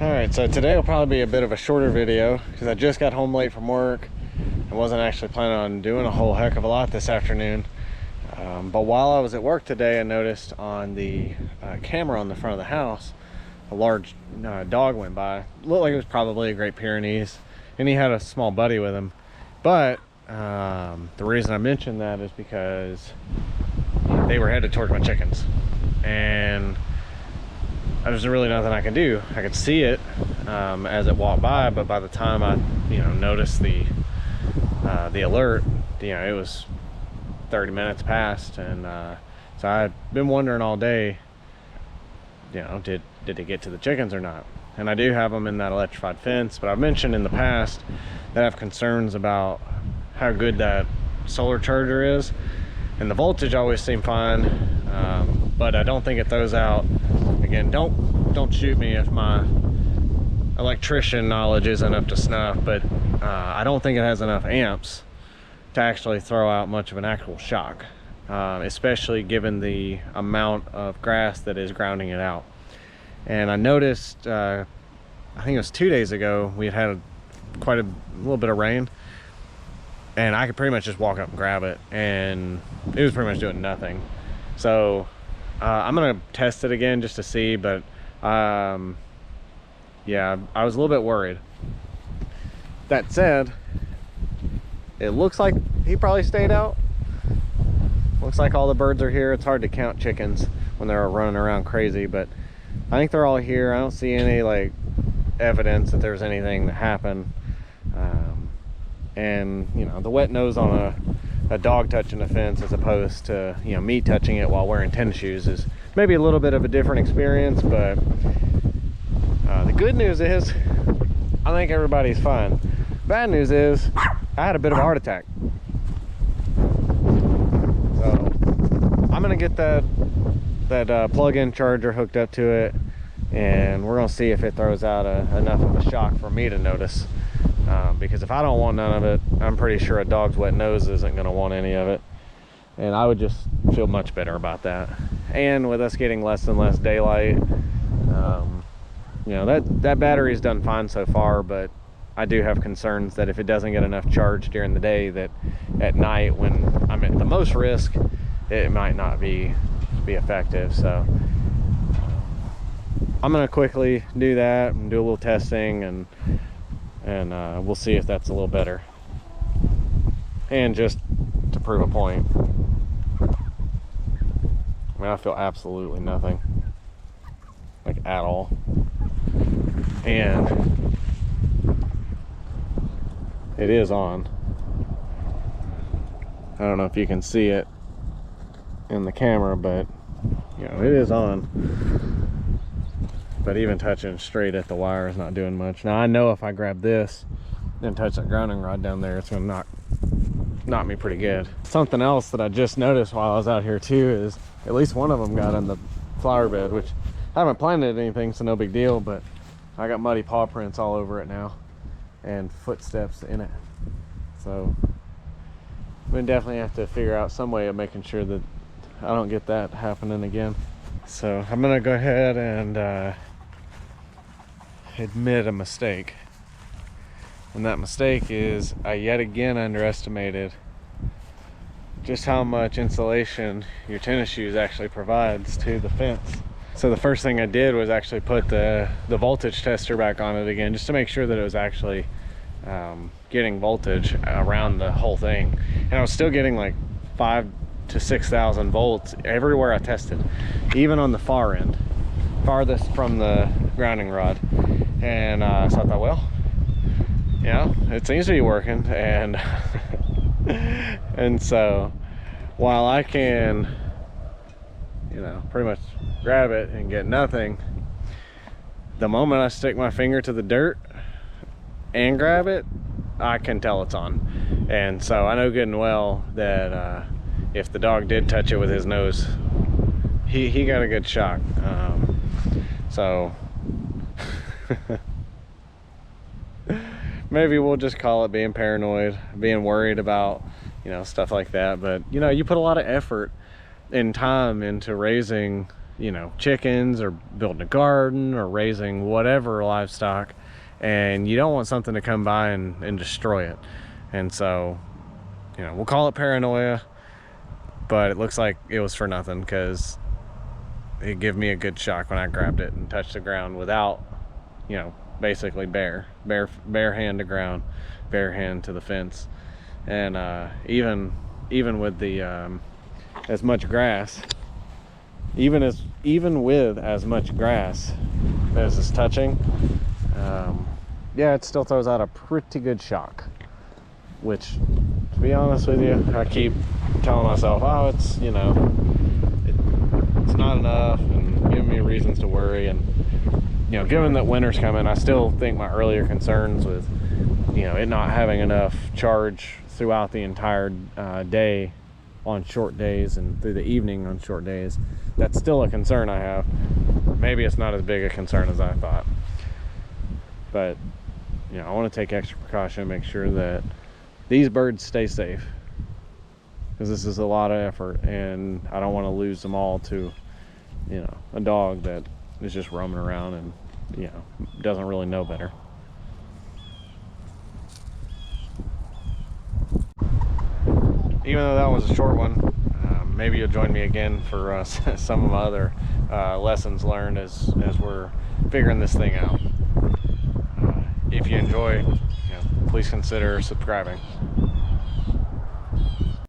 All right, so today will probably be a bit of a shorter video because I just got home late from work. I wasn't actually planning on doing a whole heck of a lot this afternoon. But while I was at work today, I noticed on the camera on the front of the house, a large dog went by. Looked like it was probably a Great Pyrenees, and he had a small buddy with him. But the reason I mentioned that is because they were headed towards my chickens, and there's really nothing I could do. I could see it as it walked by, but by the time I, noticed the alert, it was 30 minutes past, and so I'd been wondering all day, did it get to the chickens or not? And I do have them in that electrified fence, but I've mentioned in the past that I have concerns about how good that solar charger is, and the voltage always seemed fine, but I don't think it throws out. Again, don't shoot me if my electrician knowledge isn't up to snuff, but I don't think it has enough amps to actually throw out much of an actual shock, especially given the amount of grass that is grounding it out. And I noticed, I think it was 2 days ago, we had quite a little bit of rain, and I could pretty much just walk up and grab it, and it was pretty much doing nothing. So I'm gonna test it again just to see, but yeah, I was a little bit worried. That said, it looks like he probably stayed out. Looks like all the birds are here. It's hard to count chickens when they're running around crazy, but I think they're all here. I don't see any evidence that there's anything that happened. And the wet nose on a dog touching the fence as opposed to me touching it while wearing tennis shoes is maybe a little bit of a different experience. But the good news is I think everybody's fine. Bad news is I had a bit of a heart attack, so I'm gonna get that plug-in charger hooked up to it, and we're gonna see if it throws out enough of a shock for me to notice. Because if I don't want none of it, I'm pretty sure a dog's wet nose isn't going to want any of it, and I would just feel much better about that. And with us getting less and less daylight, that battery's done fine so far, but I do have concerns that if it doesn't get enough charge during the day, that at night when I'm at the most risk, it might not be effective. So I'm going to quickly do that and do a little testing, and we'll see if that's a little better. And just to prove a point, I feel absolutely nothing, at all. And it is on. I don't know if you can see it in the camera, but it is on. But even touching straight at the wire is not doing much. Now I know if I grab this and touch that grounding rod down there, it's gonna knock me pretty good. Something else that I just noticed while I was out here too is at least one of them got in the flower bed, which I haven't planted anything, so no big deal, but I got muddy paw prints all over it now and footsteps in it. So I'm gonna definitely have to figure out some way of making sure that I don't get that happening again. So I'm gonna go ahead and admit a mistake, and that mistake is I yet again underestimated just how much insulation your tennis shoes actually provides to the fence. So the first thing I did was actually put the voltage tester back on it again, just to make sure that it was actually getting voltage around the whole thing, and I was still getting 5,000 to 6,000 volts everywhere I tested, even on the far end, farthest from the grounding rod. And so I thought, well, it seems to be working. And and so while I can pretty much grab it and get nothing, the moment I stick my finger to the dirt and grab it, I can tell it's on. And so I know good and well that if the dog did touch it with his nose, he got a good shock. So maybe we'll just call it being paranoid, being worried about stuff like that. But you put a lot of effort and time into raising you know, chickens or building a garden or raising whatever livestock, and you don't want something to come by and destroy it. And so, you know, we'll call it paranoia, but it looks like it was for nothing, because it gave me a good shock when I grabbed it and touched the ground without, you know, basically bare hand to ground, bare hand to the fence. And even with the as much grass, even with as much grass as is touching, yeah, it still throws out a pretty good shock. Which, to be honest with you, I keep telling myself, oh, it's, you know, it's not enough, and giving me reasons to worry. And, you know, given that winter's coming, I still think my earlier concerns with, you know, it not having enough charge throughout the entire day on short days and through the evening on short days, that's still a concern I have. Maybe it's not as big a concern as I thought, but, you know, I want to take extra precaution, make sure that these birds stay safe, because this is a lot of effort, and I don't want to lose them all to, you know, a dog that is just roaming around and, you know, doesn't really know better. Even though that was a short one, maybe you'll join me again for some of my other lessons learned as we're figuring this thing out. If you enjoy, you know, please consider subscribing.